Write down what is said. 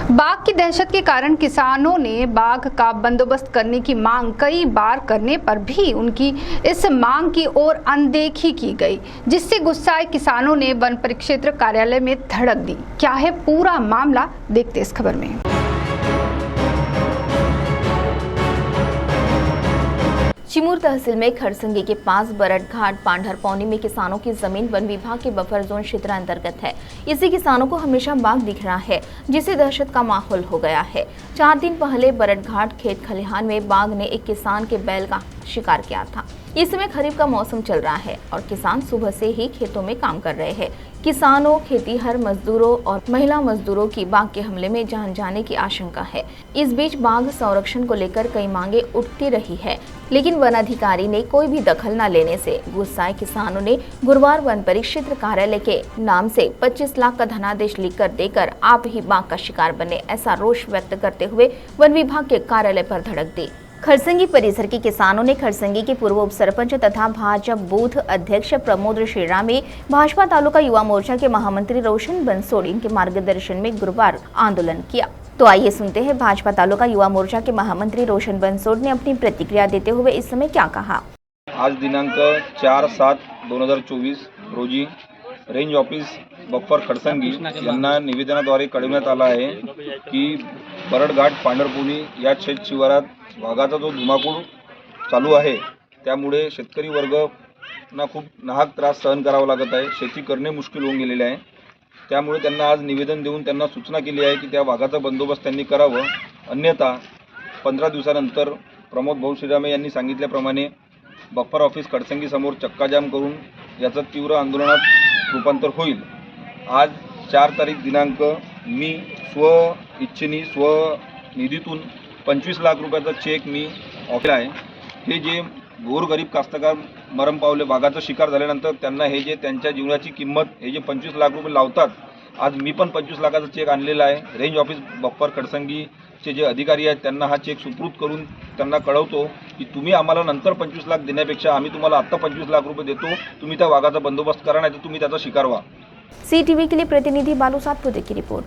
बाघ की दहशत के कारण किसानों ने बाघ का बंदोबस्त करने की मांग कई बार करने पर भी उनकी इस मांग की ओर अनदेखी की गई, जिससे गुस्साए किसानों ने वन परिक्षेत्र कार्यालय में धड़क दी। क्या है पूरा मामला, देखते इस खबर में। चिमूर तहसील में खरसंगी के पास बरड घाट पांढर पौनी में किसानों की जमीन वन विभाग के बफर जोन क्षेत्र अंतर्गत है। इसी किसानों को हमेशा बाघ दिख रहा है, जिससे दहशत का माहौल हो गया है। 4 दिन पहले बरड घाट खेत खलिहान में बाघ ने एक किसान के बैल का शिकार किया था। इस समय खरीफ का मौसम चल रहा है और किसान सुबह से ही खेतों में काम कर रहे हैं। किसानों, खेतीहर मजदूरों और महिला मजदूरों की बाघ के हमले में जान जाने की आशंका है। इस बीच बाघ संरक्षण को लेकर कई मांगे उठती रही है, लेकिन वन अधिकारी ने कोई भी दखल न लेने से गुस्साए किसानों ने गुरुवार वन परिक्षेत्र कार्यालय के नाम से 25 लाख का धनादेश लिखकर देकर आप ही बाघ का शिकार बने, ऐसा रोष व्यक्त करते हुए वन विभाग के कार्यालय पर धड़क दी। खरसंगी परिसर के किसानों ने खरसंगी के पूर्व उप सरपंच तथा भाजपा बूथ अध्यक्ष प्रमोद श्रीरामी, भाजपा तालुका युवा मोर्चा के महामंत्री रोशन बंसोड़ के मार्गदर्शन में गुरुवार आंदोलन किया। तो आइए सुनते हैं भाजपा तालुका युवा मोर्चा के महामंत्री रोशन बंसोड़ ने अपनी प्रतिक्रिया देते हुए इस समय क्या कहा। आज दिनांक 4/7/2024 रोजी रेंज ऑफिस बफर खडसंगी यांना निवेदनाद्वारे कळविण्यात आला आहे की बरडघाट पांढरपुनी या शेत शिवारात वाघाचा जो धुमाकूळ चालू आहे, त्यामुळे शेतकरी वर्गांना खूप नाहक त्रास सहन करावा लागत आहे। शेती करणे मुश्किल होऊन गेलेले आहे। त्यामुळे त्यांना आज निवेदन देऊन त्यांना सूचना केली आहे की त्या वाघाचा बंदोबस्त त्यांनी करावा, अन्यथा 15 दिवसानंतर प्रमोद भाऊ श्रीरामे यांनी सांगितल्याप्रमाणे बफर ऑफिस खडसंगी समोर चक्काजाम करून याचं तीव्र आंदोलनात रूपांतर होईल। आज 4 तारीख दिनांक मी स्वनिधीतून 25 लाख रुपयाचा चेक मी ऑफर आहे। हे जे गोरगरीब कास्तकार मरण पावले वाघाचा शिकार झाल्यानंतर त्यांना हे जे त्यांच्या जीवनाची किंमत हे जे 25 लाख रुपये लावतात, आज मी पण 25 लाखाचा चेक आणलेला आहे। रेंज ऑफिस बफर खडसंगीचे जे अधिकारी आहेत त्यांना हा चेक सुपूर्द करून त्यांना कळवतो की तुम्ही आम्हाला नंतर 25 लाख देण्यापेक्षा आम्ही तुम्हाला आत्ता 25 लाख रुपये देतो, तुम्ही त्या वाघाचा बंदोबस्त करा, नाही तर तुम्ही त्याचा शिकार व्हा। CTV के लिए प्रतिनिधि बालू सातपुते की रिपोर्ट।